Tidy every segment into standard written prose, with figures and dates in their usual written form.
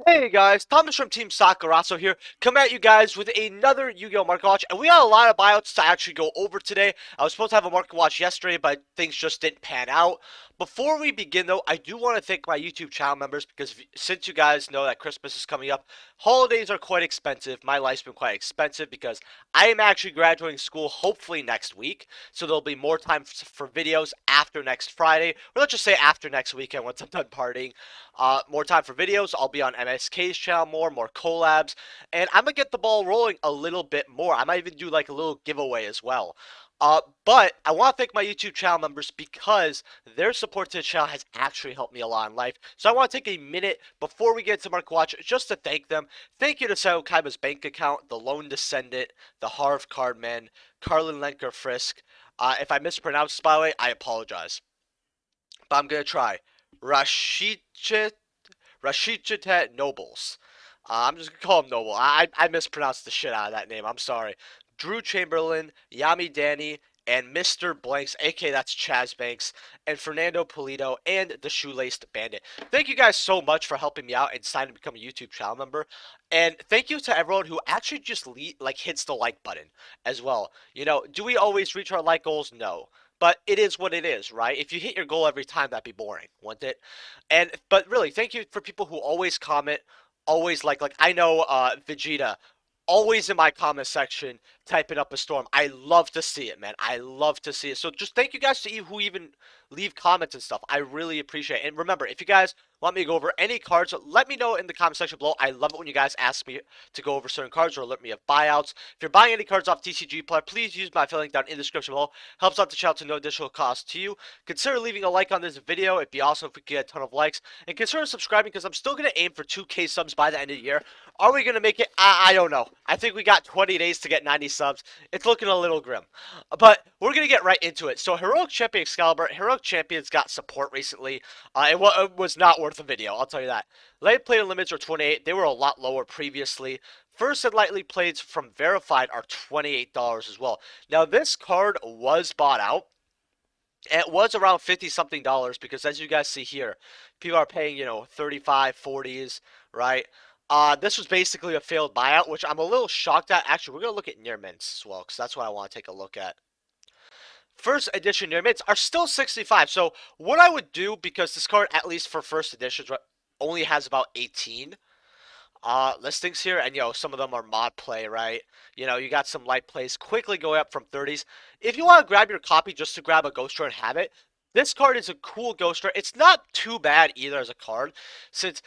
Hey guys, Thomas from Team Sakurazo here, coming at you guys with another Yu-Gi-Oh! Market Watch, and we got a lot of buyouts to actually go over today. I was supposed to have a Market Watch yesterday, but things just didn't pan out. Before we begin though, I do want to thank my YouTube channel members, because since you guys know that Christmas is coming up, holidays are quite expensive. My life's been quite expensive, because I am actually graduating school hopefully next week, so there'll be more time for videos after next Friday, or let's just say after next weekend once I'm done partying. More time for videos. I'll be on MSK's channel more collabs, and I'm gonna get the ball rolling a little bit more. I might even do like a little giveaway as well. But I want to thank my YouTube channel members because their support to the channel has actually helped me a lot in life. So I want to take a minute before we get to Mark Watch just to thank them. Thank you to Sayo Kaiba's bank account, the Lone Descendant, the Harv Cardman, Carlin Lenker Frisk. If I mispronounced, by the way, I apologize. But I'm gonna try. Rashichet Nobles. I'm just gonna call him Noble. I mispronounced the shit out of that name. I'm sorry. Drew Chamberlain, Yami Danny, and Mr. Blanks, aka that's Chaz Banks, and Fernando Polito, and the Shoelaced Bandit. Thank you guys so much for helping me out and deciding to become a YouTube channel member. And thank you to everyone who actually just hits the like button as well. You know, do we always reach our like goals? No. But it is what it is, right? If you hit your goal every time, that'd be boring, wouldn't it? But really, thank you for people who always comment, always like I know Vegeta, always in my comment section typing up a storm. I love to see it, man. I love to see it. So just thank you guys to you who even leave comments and stuff. I really appreciate it. And remember, if you guys want me to go over any cards, let me know in the comment section below. I love it when you guys ask me to go over certain cards or alert me of buyouts. If you're buying any cards off TCG Player, please use my affiliate link down in the description below. Helps out the channel to no additional cost to you. Consider leaving a like on this video. It'd be awesome if we could get a ton of likes. And consider subscribing because I'm still going to aim for 2K subs by the end of the year. Are we going to make it? I don't know. I think we got 20 days to get 90 subs. It's looking a little grim. But we're going to get right into it. So Heroic Champion Excalibur. Heroic Champions got support recently. It was not worth a video, I'll tell you that. Light plate limits are 28. They were a lot lower previously. First and lightly plays from Verified are $28 as well. Now this card was bought out. It was around 50 something dollars because as you guys see here, people are paying, you know, 35, 40s, right? This was basically a failed buyout, which I'm a little shocked at. Actually, we're going to look at near mints as well because that's what I want to take a look at. First edition near mints are still 65. So what I would do, because this card, at least for first editions, only has about 18 listings here, and you know some of them are mod play, right? You know, you got some light plays quickly going up from 30s. If you want to grab your copy just to grab a Ghost Rare and have it, this card is a cool Ghost Rare. It's not too bad either as a card, since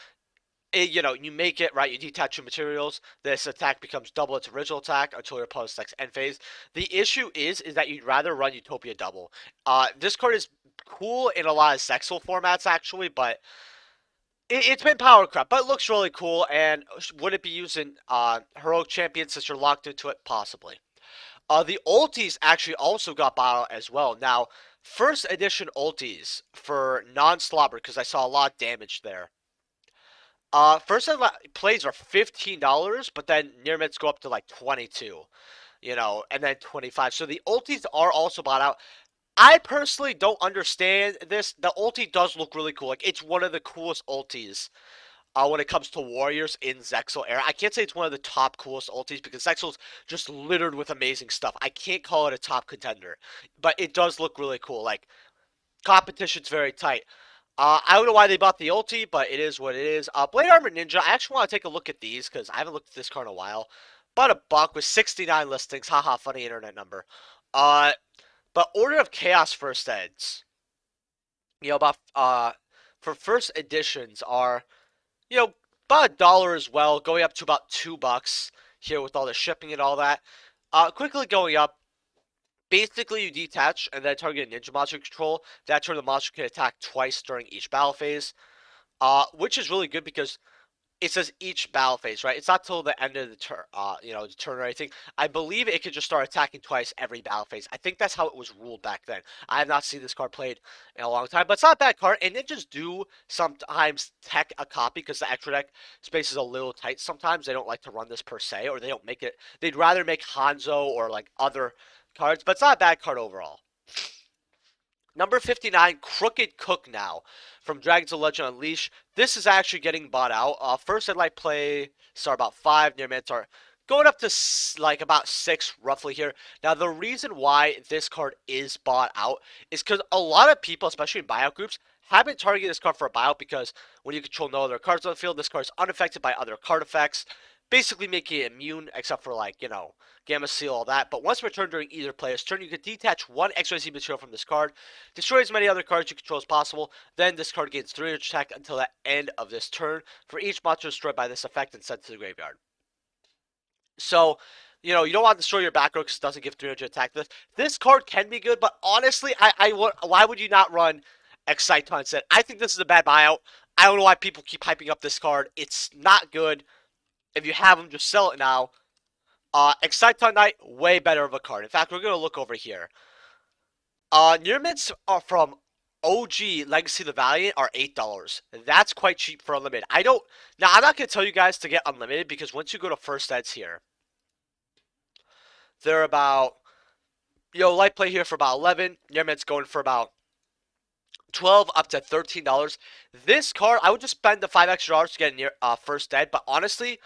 you know, you make it, right, you detach your materials, this attack becomes double its original attack until your opponent's next end phase. The issue is that you'd rather run Utopia double. This card is cool in a lot of Zexal formats, actually, but it's been power crap, but it looks really cool, and would it be used in Heroic Champions since you're locked into it? Possibly. The ultis actually also got bought out as well. Now, first edition ultis for non-slobber, because I saw a lot of damage there. First plays are $15, but then near mids go up to like 22, you know, and then 25. So the ultis are also bought out. I personally don't understand this. The ulti does look really cool. Like, it's one of the coolest ultis when it comes to warriors in Zexal era. I can't say it's one of the top coolest ultis because Zexal's just littered with amazing stuff. I can't call it a top contender, but it does look really cool. Like, competition's very tight. I don't know why they bought the ulti, but it is what it is. Blade Armor Ninja, I actually want to take a look at these because I haven't looked at this card in a while. About a buck with 69 listings. Haha, funny internet number. But Order of Chaos first eds, you know, for first editions are, you know, about $1 as well, going up to about $2 here with all the shipping and all that. Quickly going up. Basically, you detach and then target a ninja monster control. That turn, the monster can attack twice during each battle phase, which is really good because it says each battle phase, right? It's not till the end of the turn, you know, the turn or anything. I believe it could just start attacking twice every battle phase. I think that's how it was ruled back then. I have not seen this card played in a long time, but it's not a bad card. And ninjas do sometimes tech a copy because the extra deck space is a little tight. Sometimes they don't like to run this per se, or they don't make it. They'd rather make Hanzo or like other cards, but it's not a bad card overall. Number 59, Crooked Cook now from Dragons of Legend Unleashed. This is actually getting bought out. First, I'd like play start about 5, near mid are going up to like about 6 roughly here. Now, the reason why this card is bought out is because a lot of people, especially in buyout groups, have been targeting this card for a buyout because when you control no other cards on the field, this card is unaffected by other card effects, basically making it immune except for like, Gamma Seal, all that. But once returned during either player's turn, you can detach one XYZ material from this card, destroy as many other cards you control as possible, then this card gains 300 attack until the end of this turn for each monster destroyed by this effect and sent to the graveyard. So, you don't want to destroy your back row because it doesn't give 300 attack. This card can be good, but honestly, why would you not run Exciton instead? I think this is a bad buyout. I don't know why people keep hyping up this card. It's not good. If you have them, just sell it now. Exciton Knight, way better of a card. In fact, we're going to look over here. Near mints are from OG Legacy the Valiant are $8. That's quite cheap for unlimited. Now I'm not going to tell you guys to get unlimited because once you go to first eds here, they're about, light play here for about 11. Near mints going for about 12 up to $13. This card, I would just spend the $5 extra to get near first ed, but honestly,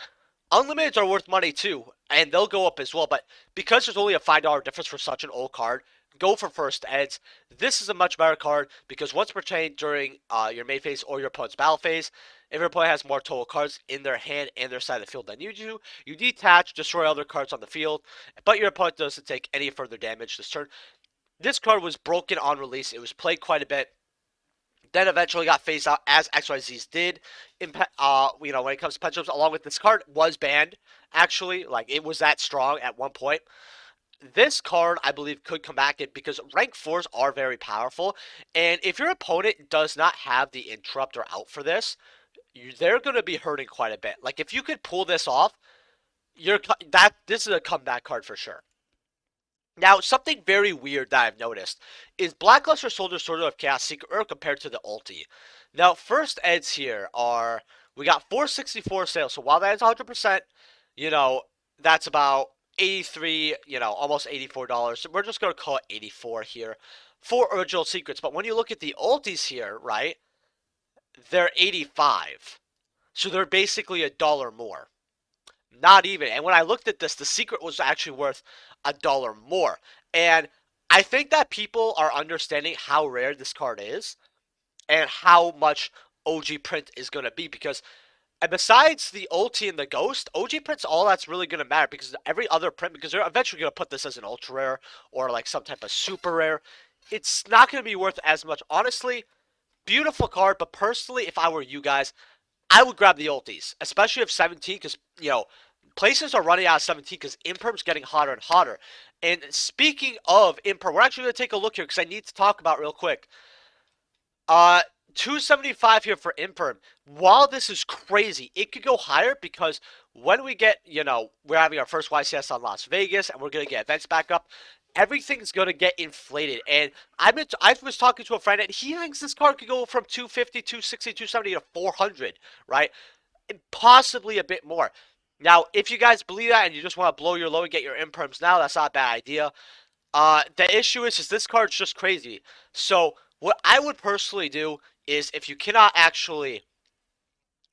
unlimiteds are worth money too, and they'll go up as well. But because there's only a $5 difference for such an old card, go for first eds. This is a much better card because once retained during your main phase or your opponent's battle phase, if your opponent has more total cards in their hand and their side of the field than you do, you detach, destroy other cards on the field, but your opponent doesn't take any further damage this turn. This card was broken on release. It was played quite a bit. Then eventually got phased out as XYZs did. When it comes to pendulums, along with this card, was banned. Actually, like it was that strong at one point. This card, I believe, could come back in because rank 4s are very powerful. And if your opponent does not have the interrupter out for this, they're going to be hurting quite a bit. Like if you could pull this off, this is a comeback card for sure. Now, something very weird that I've noticed is Blackluster Soldier Sword of Chaos Secret Rare compared to the ulti. Now, first eds here are, we got 464 sales, so while that is 100%, that's about 83, almost $84. So we're just going to call it 84 here for original secrets. But when you look at the ultis here, right, they're 85. So they're basically $1 more. Not even. And when I looked at this, the secret was actually worth $1 more. And I think that people are understanding how rare this card is and how much OG print is going to be because and besides the ulti and the ghost, OG print's all that's really going to matter because every other print, because they're eventually going to put this as an ultra rare or like some type of super rare, it's not going to be worth as much. Honestly, beautiful card, but personally, if I were you guys, I would grab the ultis, especially if 17, because, places are running out of 17 because Imperm's getting hotter and hotter. And speaking of Imperm, we're actually going to take a look here because I need to talk about real quick. 275 here for Imperm. While this is crazy, it could go higher because when we get, we're having our first YCS on Las Vegas and we're going to get events back up, everything's going to get inflated. And I was talking to a friend and he thinks this card could go from 250, 260, 270 to 400, right? And possibly a bit more. Now, if you guys believe that and you just want to blow your load and get your Imperms now, that's not a bad idea. The issue is this card's just crazy. So what I would personally do is if you cannot actually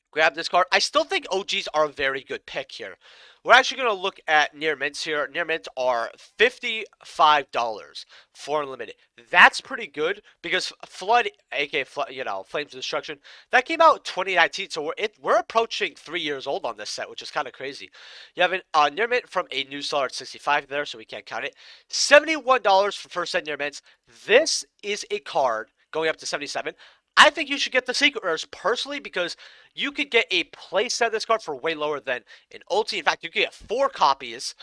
grab this card, I still think OGs are a very good pick here. We're actually going to look at near mints here. Near mints are $55 for unlimited. That's pretty good because Flood, aka Flames of Destruction, that came out in 2019, so we're approaching 3 years old on this set, which is kind of crazy. You have a near mint from a new seller at 65 there, so we can't count it. $71 for first set near mints. This is a card going up to 77. I think you should get the secret rares personally because you could get a playset of this card for way lower than an ulti. In fact, you could get 4 copies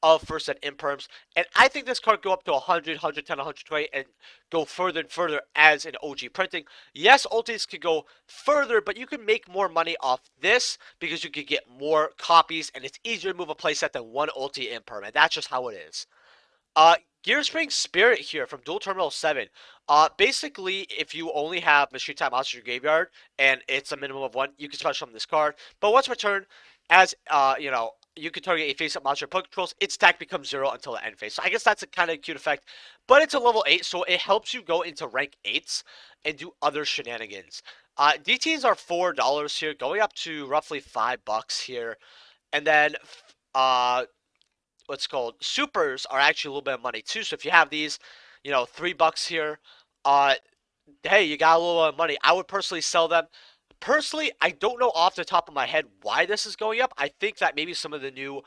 of first set Imperms. And I think this card go up to 100, 110, 120 and go further and further as an OG printing. Yes, ultis could go further, but you can make more money off this because you could get more copies and it's easier to move a playset than one ulti Imperm. And that's just how it is. Gearspring Spirit here from Dual Terminal 7. Basically, if you only have Machine Time Monsters in your graveyard, and it's a minimum of 1, you can special summon this card. But once returned, as, you can target a face-up monster opponent controls, its attack becomes 0 until the end phase. So I guess that's a kind of cute effect, but it's a level 8, so it helps you go into rank 8s and do other shenanigans. DTs are $4 here, going up to roughly $5 here, and then what's called supers are actually a little bit of money too. So if you have these, $3 here, uh, hey, you got a little money. I would personally sell them. Personally, I don't know off the top of my head why this is going up. I think that maybe some of the new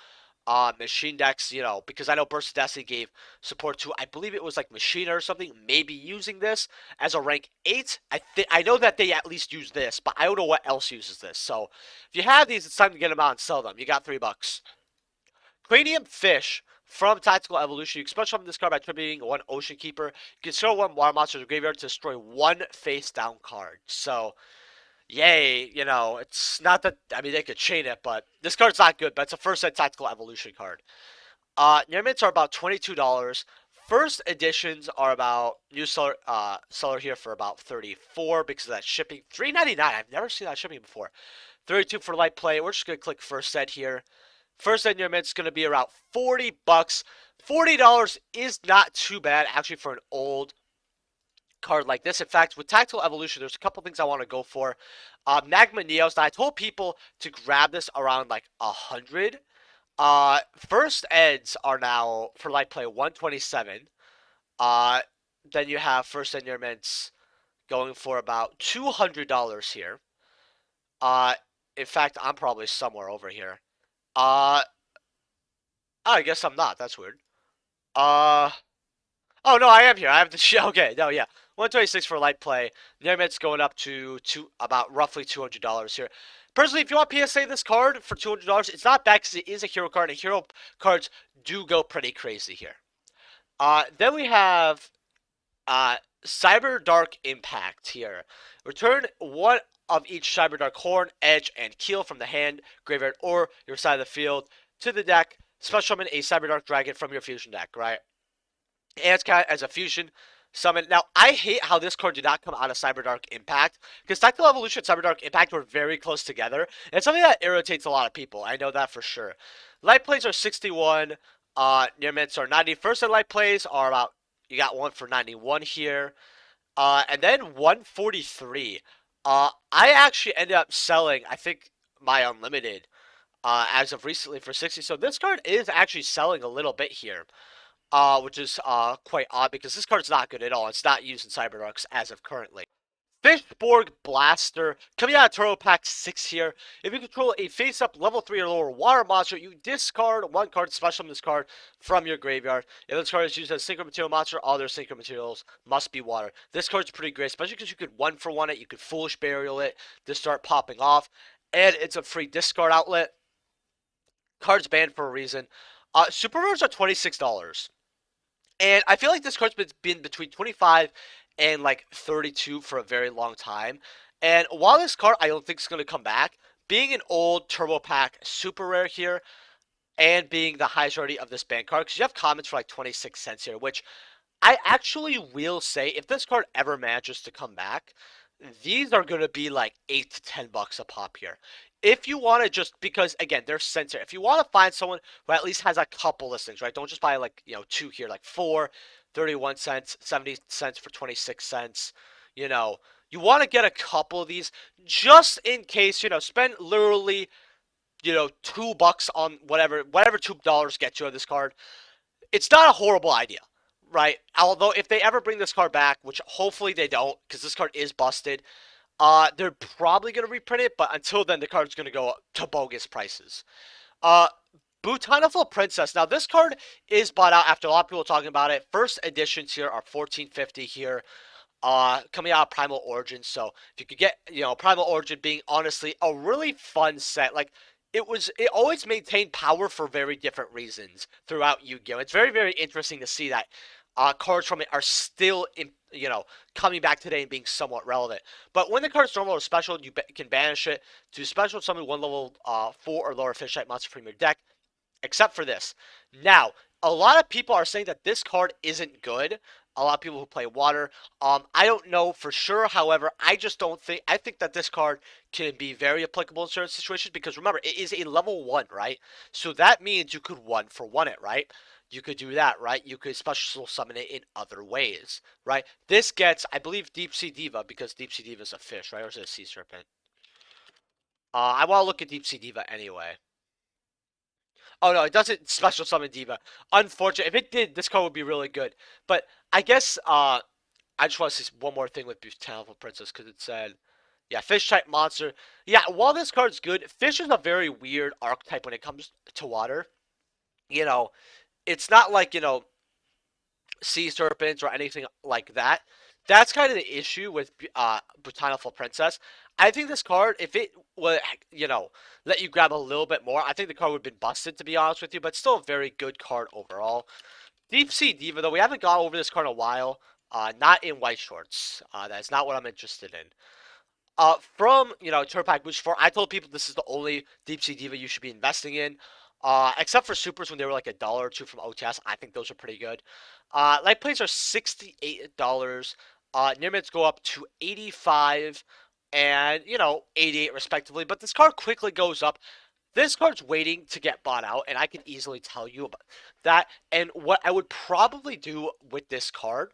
machine decks, because I know Burst of Destiny gave support to, I believe it was like Machina or something, maybe using this as a rank 8. I know that they at least use this, but I don't know what else uses this. So if you have these, it's time to get them out and sell them. You got $3. Cranium Fish from Tactical Evolution. You can special summon this card by tributing one Ocean Keeper. You can throw one Water Monster to the graveyard to destroy one face-down card. So, yay, it's not that, I mean, they could chain it, but this card's not good, but it's a first-ed Tactical Evolution card. Near mints are about $22. First editions are about, new seller here for about 34 because of that shipping. $3.99, I've never seen that shipping before. 32 for light play. We're just going to click first ed here. First ed near mint is going to be around $40. $40 is not too bad, actually, for an old card like this. In fact, with Tactical Evolution, there's a couple things I want to go for. Magma Neos. Now, I told people to grab this around like 100. First eds are now, for light play, 127. Then you have first ed near mints going for about $200 here. In fact, I'm probably somewhere over here. I guess I'm not. That's weird. Oh no, I am here. I have the okay. No, yeah, 126 for light play. Nearmit's going up to about roughly $200 here. Personally, if you want PSA this card for $200, it's not bad because it is a hero card, and hero cards do go pretty crazy here. Then we have Cyber Dark Impact here. Return one of each Cyber Dark Horn, Edge, and Keel from the hand, graveyard, or your side of the field to the deck. Special summon a Cyber Dark Dragon from your fusion deck, right? And it's kind of as a fusion summon. Now, I hate how this card did not come out of Cyber Dark Impact, because Tactical Evolution and Cyber Dark Impact were very close together, and it's something that irritates a lot of people. I know that for sure. Light plays are 61. Near mints are 90. First and light plays are about, you got one for 91 here. And then 143. I actually ended up selling, I think, my Unlimited as of recently for 60. So this card is actually selling a little bit here, which is quite odd because this card's not good at all. It's not used in Cyberdarks as of currently. Fishborg Blaster, coming out of Turbo Pack 6 here. If you control a face-up level 3 or lower water monster, you discard one card, special summon this card from your graveyard. If this card is used as a synchro material monster, all their synchro materials must be water. This card's pretty great, especially because you could 1-for-1 it, you could Foolish Burial it to start popping off, and it's a free discard outlet. Card's banned for a reason. Super rares are $26. And I feel like this card's been between 25 and like 32 for a very long time. And while this card I don't think is going to come back, being an old Turbo Pack super rare here, and being the highest rarity of this ban card, because you have comments for like 26 cents here, which I actually will say, if this card ever manages to come back, these are going to be like $8 to $10 a pop here. If you want to just, because again, they're censored. If you want to find someone who at least has a couple listings, right? Don't just buy like, two here, like 4, 31 cents, 70 cents for 26 cents. You want to get a couple of these just in case, spend literally, $2 on whatever $2 gets you on this card. It's not a horrible idea, right? Although if they ever bring this card back, which hopefully they don't, because this card is busted, they're probably going to reprint it, but until then, the card's going to go to bogus prices. Botanical Princess. Now, this card is bought out after a lot of people talking about it. First editions here are $14.50 here, coming out of Primal Origin. So, if you could get, Primal Origin being, honestly, a really fun set. Like, it always maintained power for very different reasons throughout Yu-Gi-Oh! It's very, very interesting to see that cards from it are still, coming back today and being somewhat relevant. But when the card's normal or special, you can banish it to special summon one level 4 or lower fish type monster from your deck, except for this. Now, a lot of people are saying that this card isn't good. a lot of people who play water. I don't know for sure. However, I just don't think. I think that this card can be very applicable in certain situations because remember, it is a level one, right? So that means you could one for one it, right? You could do that, right? You could special summon it in other ways, right? This gets, I believe, Deep Sea Diva because Deep Sea Diva is a fish, right? Or is it a sea serpent? I want to look at Deep Sea Diva anyway. Oh no, it doesn't special summon Diva. Unfortunate. If it did, this card would be really good. But I guess I just want to see one more thing with Beautiful Princess because it said, yeah, fish type monster. Yeah, while this card's good, fish is a very weird archetype when it comes to water. You know, it's not like sea serpents or anything like that. That's kind of the issue with Botanical Princess. I think this card, if it would, let you grab a little bit more, I think the card would have been busted, to be honest with you, but still a very good card overall. Deep Sea Diva, though, we haven't gone over this card in a while. Not in white shorts. That's not what I'm interested in. From Turnpike Boost 4, I told people this is the only Deep Sea Diva you should be investing in. Except for supers when they were like $1 or two from OTS, I think those are pretty good. Light plays are $68. Near mids go up to 85 and 88 respectively. But this card quickly goes up. This card's waiting to get bought out, and I can easily tell you about that. And what I would probably do with this card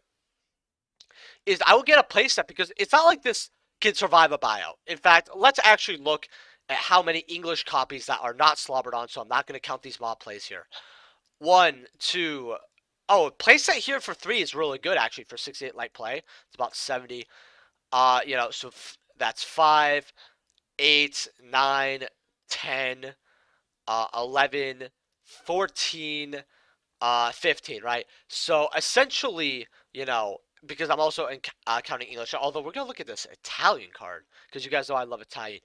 is I would get a playset because it's not like this can survive a buyout. In fact, let's actually look at how many English copies that are not slobbered on, so I'm not going to count these mob plays here. One, two. Oh, playset here for 3 is really good, actually, for 68 light play. It's about 70. So that's 5, 8, 9, 10, 11, 14, 15, right? So essentially, because I'm also counting English, although we're going to look at this Italian card, because you guys know I love Italian.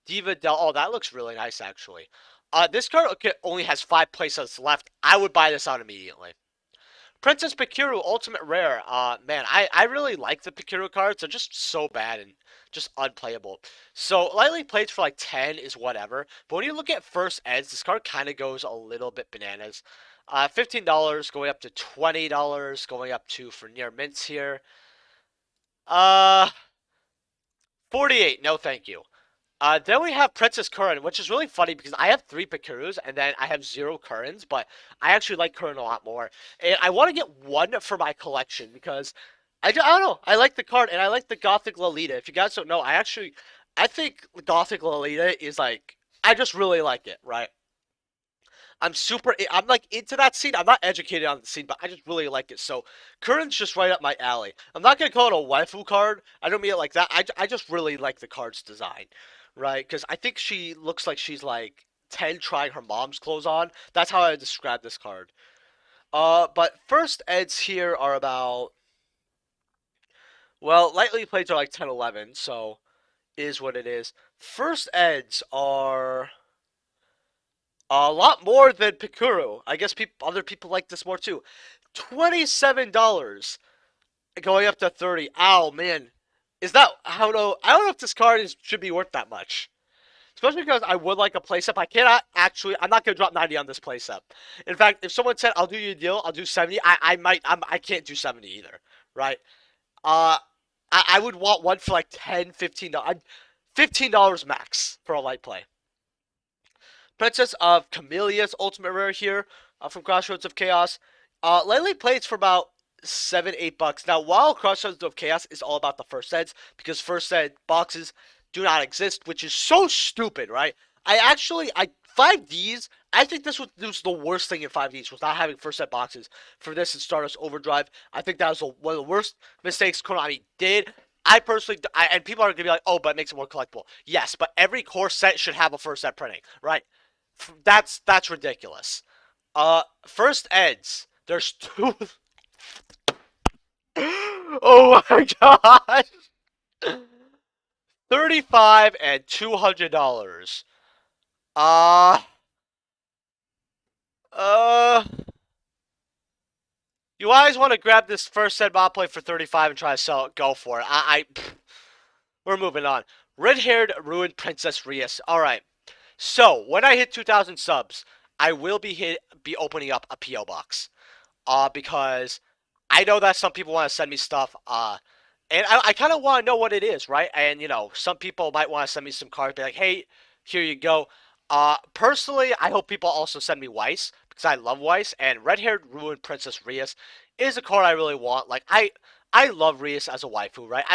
Diva Del, oh, that looks really nice, actually. This card only has 5 playsets left. I would buy this out immediately. Princess Pikiru, Ultimate Rare. Man, I really like the Pikiru cards. They're just so bad and just unplayable. So, lightly played for like 10 is whatever. But when you look at first eds, this card kind of goes a little bit bananas. $15 going up to $20 going up to for near mints here. 48, no thank you. Then we have Princess Curran, which is really funny because I have 3 Pikirus and then I have 0 Currans, but I actually like Curran a lot more. And I want to get 1 for my collection because I don't know. I like the card and I like the Gothic Lolita. If you guys don't know, I think Gothic Lolita is like, I just really like it, right? I'm like into that scene. I'm not educated on the scene, but I just really like it. So Curran's just right up my alley. I'm not gonna call it a waifu card. I don't mean it like that. I just really like the card's design, right? Because I think she looks like she's like 10 trying her mom's clothes on. That's how I describe this card. But first eds here are about, well, lightly plates are like 10, 11, so is what it is. First eds are a lot more than Pikuru. I guess other people like this more too. $27 going up to 30. Ow, man. Is that I don't know if this card should be worth that much. Especially because I would like a playset. I cannot actually. I'm not gonna drop 90 on this playset. In fact, if someone said I'll do you a deal, I'll do 70. I can't do 70 either. Right? Uh, I would want one for like 10, $15. $15 max for a light play. Princess of Camellia's Ultimate Rare here from Crossroads of Chaos. Lately plays for about $7, $8. Now, while Crossroads of Chaos is all about the first eds, because first ed boxes do not exist, which is so stupid, right? I 5Ds. I think this was the worst thing in 5Ds was not having first ed boxes for this and Stardust Overdrive. I think that was one of the worst mistakes Konami did. I personally, and people are gonna be like, oh, but it makes it more collectible. Yes, but every core set should have a first set printing, right? That's ridiculous. First eds. There's 2. Oh my god. 35 and $200. Uh uh you guys want to grab this first set mod play for 35 and try to sell it, go for it. We're moving on. Red-haired ruined Princess Rias. Alright. So, when I hit 2,000 subs, I will be opening up a PO box. Because I know that some people want to send me stuff, and I kind of want to know what it is, right? And some people might want to send me some cards, be like, hey, here you go. Personally, I hope people also send me Weiss because I love Weiss, and Red Haired Ruined Princess Rias is a card I really want. Like I love Rias as a waifu, right?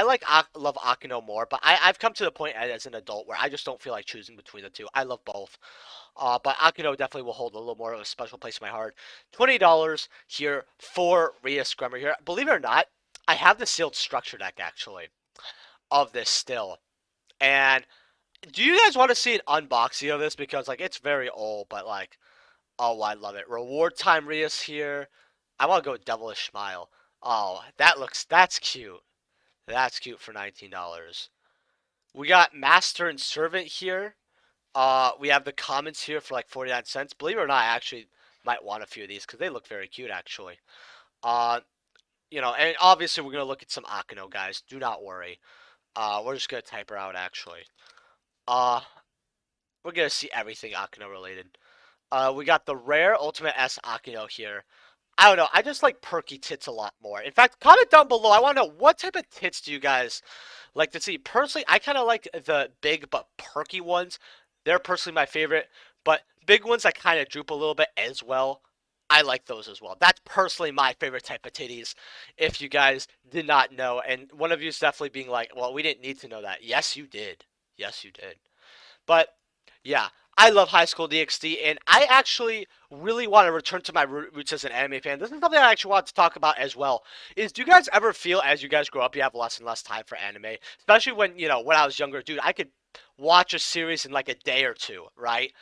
Love Akino more, but I've come to the point as an adult where I just don't feel like choosing between the two. I love both. But Akino definitely will hold a little more of a special place in my heart. $20 here for Rias Scrummer here. Believe it or not, I have the sealed structure deck actually of this still. And do you guys want to see an unboxing of this? Because like it's very old, but like, oh, I love it. Reward time Rias here. I want to go Devilish Smile. Oh, that's cute. That's cute for $19. We got Master and Servant here. We have the comments here for like 49 cents. Believe it or not, I actually might want a few of these because they look very cute actually. Uh, and obviously we're gonna look at some Akino guys. Do not worry. We're just gonna type her out actually. Uh, we're gonna see everything Akino related. We got the rare Ultimate S Akino here. I don't know. I just like perky tits a lot more. In fact, comment down below. I want to know what type of tits do you guys like to see. Personally, I kind of like the big but perky ones. They're personally my favorite. But big ones that kind of droop a little bit as well. I like those as well. That's personally my favorite type of titties. If you guys did not know, and one of you is definitely being like, "Well, we didn't need to know that." Yes, you did. Yes, you did. But yeah, I love High School DxD, and I actually really want to return to my roots as an anime fan. This is something I actually want to talk about as well. Is do you guys ever feel as you guys grow up, you have less and less time for anime? Especially when when I was younger, dude, I could watch a series in like a day or two, right?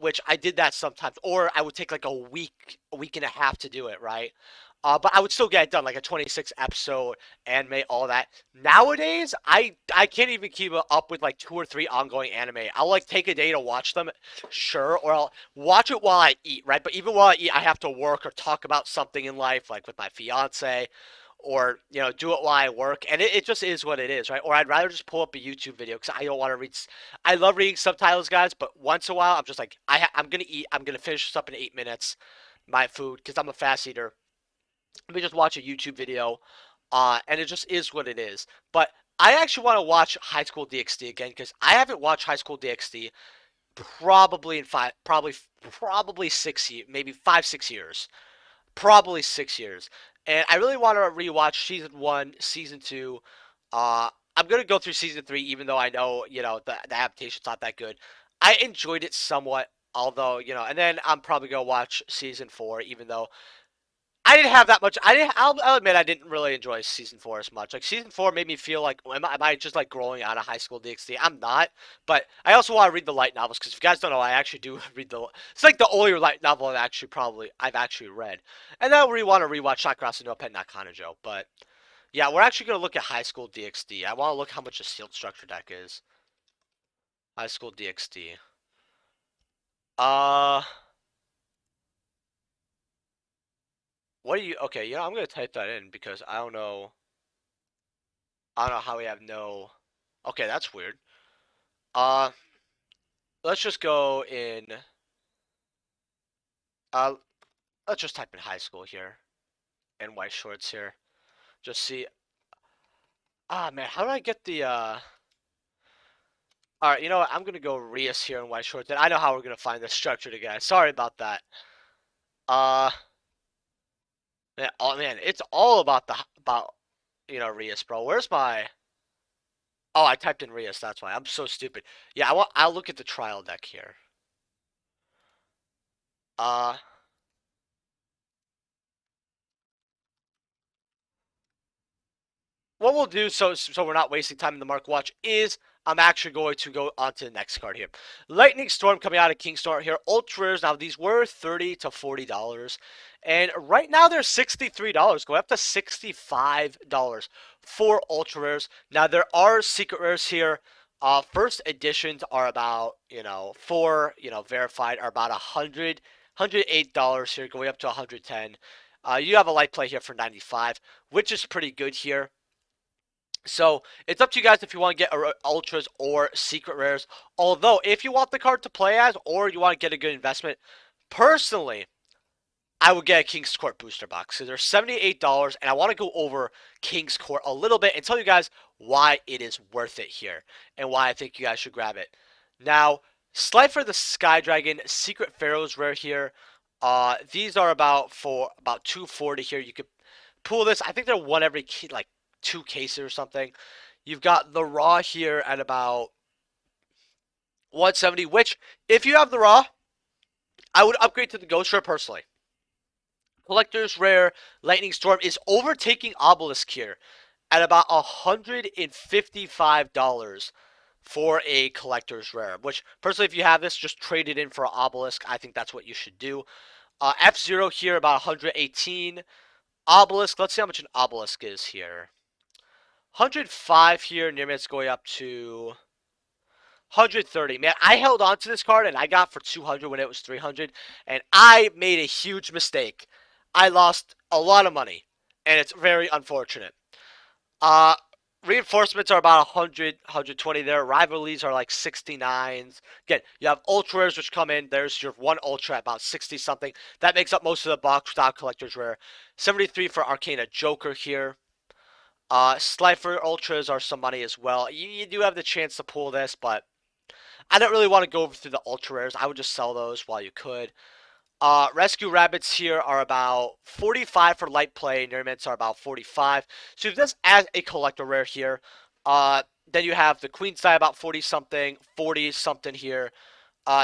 Which I did that sometimes, or I would take like a week and a half to do it, right? But I would still get it done, like a 26 episode anime, all that. Nowadays, I can't even keep up with like 2 or 3 ongoing anime. I'll like take a day to watch them, sure, or I'll watch it while I eat, right? But even while I eat, I have to work or talk about something in life, like with my fiance, or do it while I work, and it just is what it is, right? Or I'd rather just pull up a YouTube video because I don't want to read. I love reading subtitles, guys, but once in a while, I'm just like I'm gonna eat. I'm gonna finish this up in 8 minutes, my food, because I'm a fast eater. Let me just watch a YouTube video, and it just is what it is. But I actually want to watch High School DxD again because I haven't watched High School DxD probably in probably 6 years, maybe 5 6 years, probably 6 years. And I really want to rewatch season one, season two. I'm gonna go through season three, even though I know the adaptation's not that good. I enjoyed it somewhat, although and then I'm probably gonna watch season four, even though I didn't have that much. I didn't. I'll admit I didn't really enjoy season four as much. Like season four made me feel like am I just like growing out of High School DxD? I'm not. But I also want to read the light novels because if you guys don't know, I actually do read the. It's like the only light novel I've actually read. And then we want to rewatch Sakura no Pet Nakanojo. But yeah, we're actually gonna look at High School DxD. I want to look how much a sealed structure deck is. High School DxD. Uh. What do you? Okay, I'm gonna type that in because I don't know. I don't know how we have no. Okay, that's weird. Uh, let's just go in. Uh, let's just type in high school here and white shorts here. Just see. Ah, man, how do I get the? All right, you know what? I'm gonna go Rias here in white shorts, and I know how we're gonna find this structure again. Sorry about that. Uh, man, oh man, it's all about Rias, bro. Where's my? Oh, I typed in Rias. That's why I'm so stupid. Yeah, I'll look at the trial deck here. Uh, what we'll do so we're not wasting time in the Mark Watch is I'm actually going to go on to the next card here. Lightning Storm coming out of Kingstar here. Ultra rares. Now these were $30 to $40. And right now they're $63, going up to $65 for ultra rares. Now there are secret rares here. First editions are about, for, verified are about $108 here, going up to 110. You have a light play here for 95, which is pretty good here. So it's up to you guys if you want to get ultras or secret rares. Although if you want the card to play as or you want to get a good investment, personally, I would get a King's Court booster box. So they're $78, and I want to go over King's Court a little bit and tell you guys why it is worth it here and why I think you guys should grab it. Now, Slifer the Sky Dragon, Secret Pharaoh's rare here. These are about 240 here. You could pull this. I think they're one every like 2 cases or something. You've got the raw here at about 170, which if you have the raw, I would upgrade to the Ghost Rare personally. Collector's Rare Lightning Storm is overtaking Obelisk here at about $155 for a Collector's Rare, which personally, if you have this, just trade it in for an Obelisk. I think that's what you should do. F-Zero here about 118. Obelisk, let's see how much an Obelisk is here. 105 here, near it's going up to 130. Man, I held on to this card and I got for 200 when it was 300, and I made a huge mistake. I lost a lot of money, and it's very unfortunate. Uh, Reinforcements are about 100, 120 there. Rivalries are like 69s. Again, you have ultra rares which come in. There's your one ultra at about 60 something. That makes up most of the box without collector's rare. 73 for Arcana Joker here. Slifer ultras are some money as well. You do have the chance to pull this, but I don't really want to go through the ultra rares. I would just sell those while you could. Rescue Rabbits here are about 45 for light play. Nermits are about 45. So if this as a collector rare here, then you have the Queen side about 40 something, 40 something here.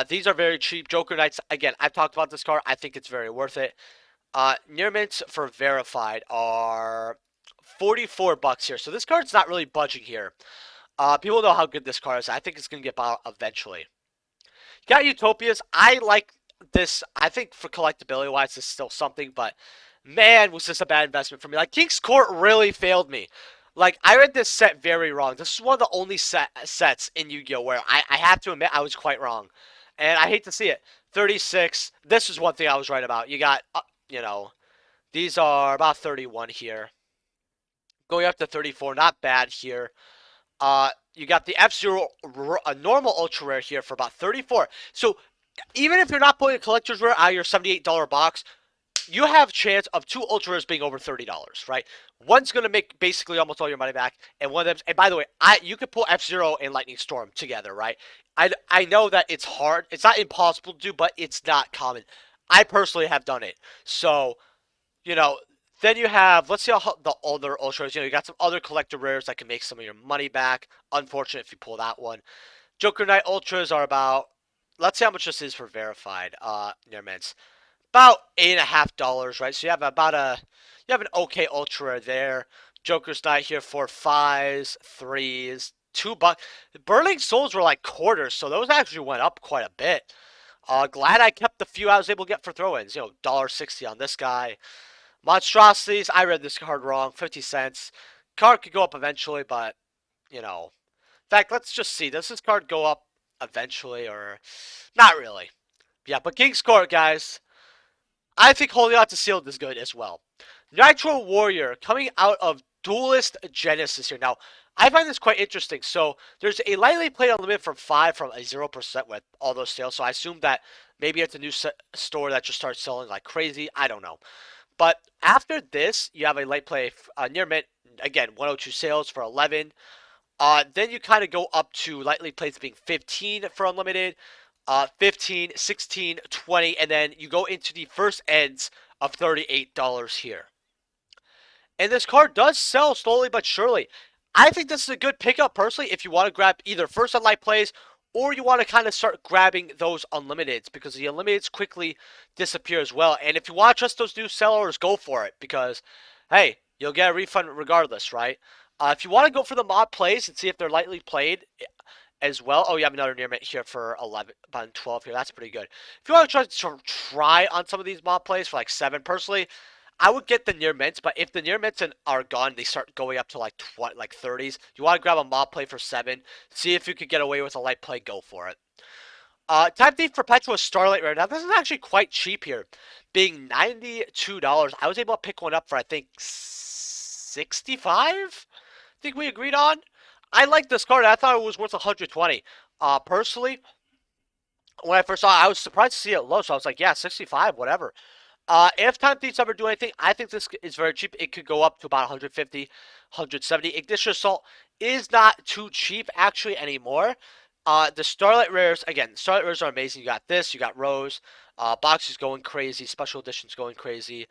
These are very cheap. Joker Knights, again, I've talked about this card. I think it's very worth it. Near mints for verified are $44 here. So this card's not really budging here. People know how good this card is. I think it's going to get bought eventually. You got Utopias. I like this. I think for collectability wise, this is still something, but man, was this a bad investment for me. Like, King's Court really failed me. Like, I read this set very wrong. This is one of the only sets in Yu-Gi-Oh! Where I have to admit I was quite wrong. And I hate to see it. 36. This is one thing I was right about. You got, you know, these are about 31 here. Going up to 34, not bad here. You got the F-Zero, a normal ultra rare here for about 34. So even if you're not pulling a collector's rare out of your $78 box, you have a chance of 2 ultra rares being over $30, right? One's going to make basically almost all your money back, and one of them, and by the way, you could pull F-Zero and Lightning Storm together, right? I know that it's hard. It's not impossible to do, but it's not common. I personally have done it. So, you know, then you have, let's see how the other ultras, you got some other collector rares that can make some of your money back. Unfortunate if you pull that one. Joker Knight ultras are about, let's see how much this is for verified, near mints. About $8.50, right? So you have an okay ultra there. Joker's Knight here for 5s, 3s, $2. Burning Souls were like quarters, so those actually went up quite a bit. Glad I kept the few I was able to get for throw-ins. $1.60 on this guy. Monstrosities, I read this card wrong. 50 cents. Card could go up eventually, but, In fact, let's just see. Does this card go up eventually or not really? Yeah, but King's Court, guys, I think holding out to sealed is good as well. Nitro Warrior coming out of Duelist Genesis here. Now, I find this quite interesting. So there's a lightly played unlimited from 5 from a 0% with all those sales. So I assume that maybe it's a new store that just starts selling like crazy. I don't know. But after this, you have a light play near mint. Again, 102 sales for 11. Then you kind of go up to lightly plays being 15 for unlimited, 15, 16, 20, and then you go into the first ends of $38 here. And this card does sell slowly but surely. I think this is a good pickup personally if you want to grab either first on light plays or you want to kind of start grabbing those unlimiteds because the unlimiteds quickly disappear as well. And if you want to trust those new sellers, go for it because, hey, you'll get a refund regardless, right? If you want to go for the mod plays and see if they're lightly played as well. Oh, you have another near mint here for 11, about 12 here. That's pretty good. If you want to try on some of these mod plays for like 7, personally, I would get the near mints, but if the near mints are gone, they start going up to like 30s. You want to grab a mob play for 7. See if you could get away with a light play. Go for it. Time Thief Perpetual Starlight Rare. Now this is actually quite cheap here, being $92. I was able to pick one up for I think 65. I think we agreed on. I like this card. I thought it was worth 120. Personally, when I first saw it, I was surprised to see it low. So I was like, yeah, 65, whatever. If Time Thieves ever do anything, I think this is very cheap. It could go up to about 150, 170. Ignition Assault is not too cheap actually anymore. The Starlight Rares, again, Starlight Rares are amazing. You got this, you got Rose, boxes going crazy, special editions going crazy.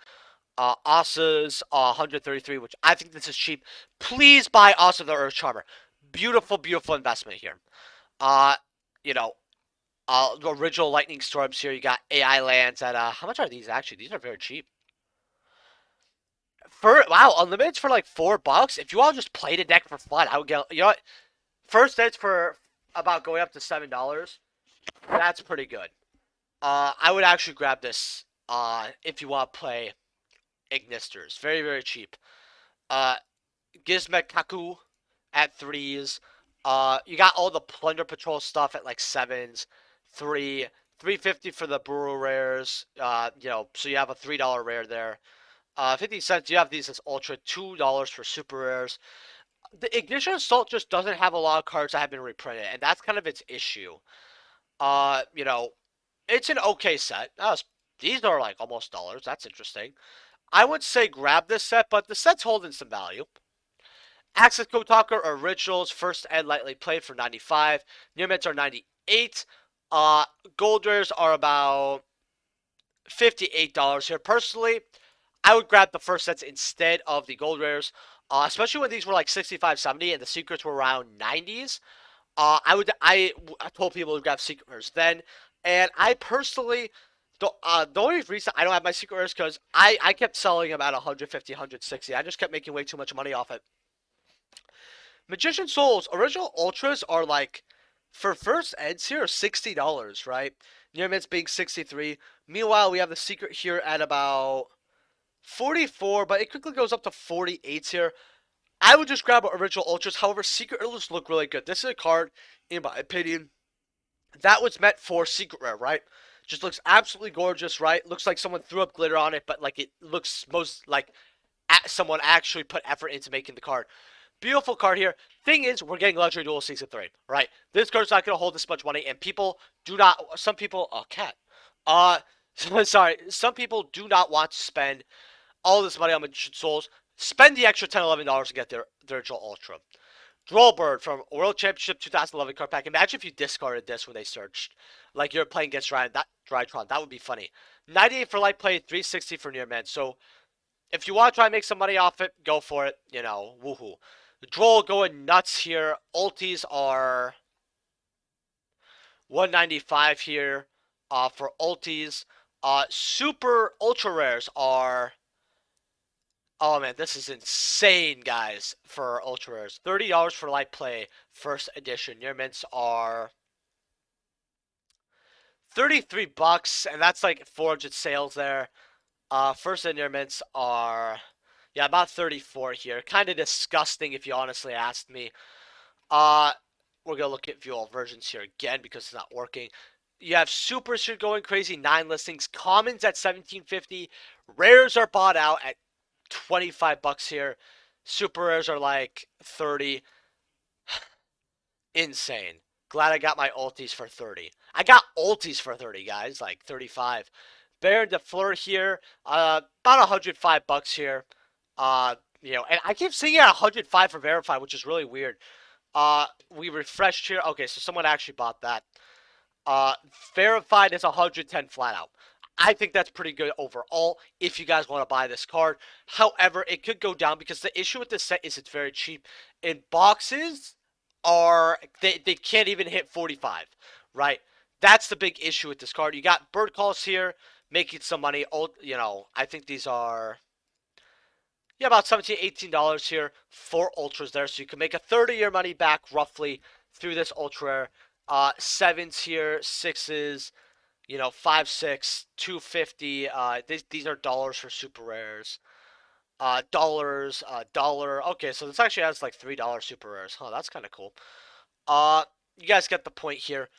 Asa's 133, which I think this is cheap. Please buy Asa the Earth Charmer. Beautiful, beautiful investment here. Uh, you know, the original Lightning Storms here. You got AI lands at how much are these actually? These are very cheap. For wow, unlimiteds for like $4. If you all just played a deck for fun, I would get what? First ed's for about going up to $7. That's pretty good. I would actually grab this if you want to play Ignisters. Very, very cheap. Uh Gizmet Kaku at threes. You got all the Plunder Patrol stuff at like sevens. 350 for the Brewer rares. So you have a $3 rare there. 50 cents. You have these as ultra. $2 for super rares. The Ignition Assault just doesn't have a lot of cards that have been reprinted, and that's kind of its issue. Uh, you know, it's an okay set. These are like almost dollars. That's interesting. I would say grab this set, but the set's holding some value. Access Code Talker Originals, first and lightly played for 95. Near Mints are 98. Uh, Gold rares are about $58 here. Personally, I would grab the first sets instead of the gold rares, especially when these were like 65, 70, and the secrets were around 90s. I told people to grab secret rares then, and I personally the only reason I don't have my secret rares because I kept selling them at 150, 160. I just kept making way too much money off it. Magician Souls original ultras are like for first eds here $60, right? Near mints being 63. Meanwhile, we have the secret here at about 44, but it quickly goes up to 48 here. I would just grab original ultras. However, secret ultras look really good. This is a card, in my opinion, that was meant for secret rare, right? Just looks absolutely gorgeous, right? Looks like someone threw up glitter on it, but like it looks most like someone actually put effort into making the card. Beautiful card here. Thing is, we're getting Luxury Duel Season 3, right? This card's not going to hold this much money, and people do not, some people, oh, cat. Sorry, some people do not want to spend all this money on Magician Souls. Spend the extra $10, $11 to get their Virtual Ultra. Drollbird from World Championship 2011 card pack. Imagine if you discarded this when they searched. Like you're playing against Drytron. That would be funny. 98 for light play, 360 for near man. So if you want to try and make some money off it, go for it. Woohoo. The Droll going nuts here. Ultis are 195 here for ultis. Super ultra rares are, oh man, this is insane, guys, for ultra rares. $30 for light play, first edition. Near mints are 33 bucks, and that's like 400 sales there. First and near mints are, yeah, about 34 here. Kind of disgusting if you honestly asked me. We're gonna look at view all versions here again because it's not working. You have supers here going crazy, 9 listings. Commons at 1750. Rares are bought out at 25 bucks here. Super rares are like 30. Insane. Glad I got my ultis for 30. I got ultis for 30, guys, like 35. Baron de Fleur here, about 105 bucks here. And I keep seeing it at 105 for verify, which is really weird. We refreshed here. Okay, so someone actually bought that. Verified is 110 flat out. I think that's pretty good overall if you guys want to buy this card. However, it could go down because the issue with this set is it's very cheap. In boxes, they can't even hit 45, right? That's the big issue with this card. You got bird calls here, making some money. I think these are, yeah, about $17, $18 here for ultras there. So you can make a third of your money back roughly through this ultra. Sevens here, sixes, 5, 6, 250. These are dollars for super rares. Dollars, dollar. Okay, so this actually has like $3 super rares. Huh, that's kind of cool. You guys get the point here.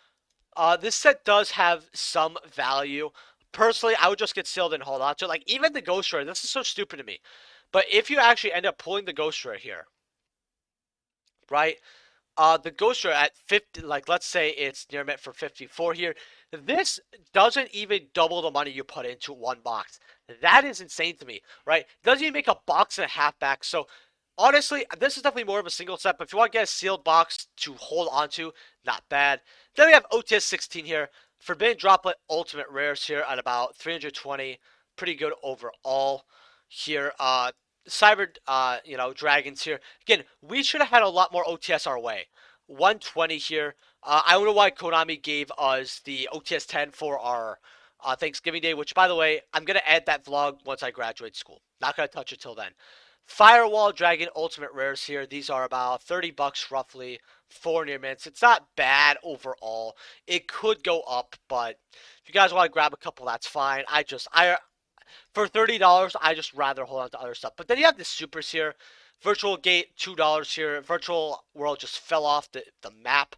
This set does have some value. Personally, I would just get sealed and hold on to it. Like, even the Ghost Rare, this is so stupid to me. But if you actually end up pulling the Ghost Rare here, right? The Ghost Rare at 50, like, let's say it's near mint for 54 here. This doesn't even double the money you put into one box. That is insane to me, right? Doesn't even make a box and a half back. So honestly, this is definitely more of a single set. But if you want to get a sealed box to hold onto, not bad. Then we have OTS 16 here. Forbidden Droplet Ultimate Rares here at about 320. Pretty good overall here. Cyber, Dragons here. Again, we should have had a lot more OTS our way. 120 here. I don't know why Konami gave us the OTS 10 for our Thanksgiving Day, which, by the way, I'm going to add that vlog once I graduate school. Not going to touch it till then. Firewall Dragon Ultimate Rares here. These are about 30 bucks roughly. 4 near mints. It's not bad overall. It could go up, but if you guys want to grab a couple, that's fine. For $30, I just rather hold on to other stuff. But then you have the supers here. Virtual Gate, $2 here. Virtual World just fell off the map.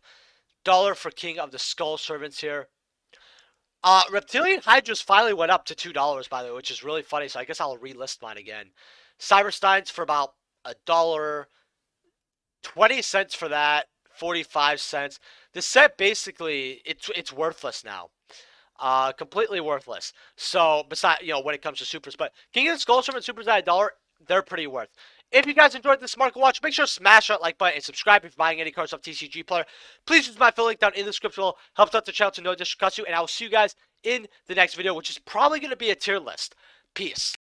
Dollar for King of the Skull Servants here. Reptilian Hydras finally went up to $2, by the way, which is really funny. So I guess I'll relist mine again. Cybersteins for about $1, 20 cents for that, 45 cents. The set basically it's worthless now. Completely worthless. So besides, when it comes to supers, but King of the Skull Servant supers at $1, they're pretty worth. If you guys enjoyed this market watch, make sure to smash that like button and subscribe if you're buying any cards off TCG Player. Please use my affiliate link down in the description below. Helps out the channel to no additional cost you, and I will see you guys in the next video, which is probably going to be a tier list. Peace.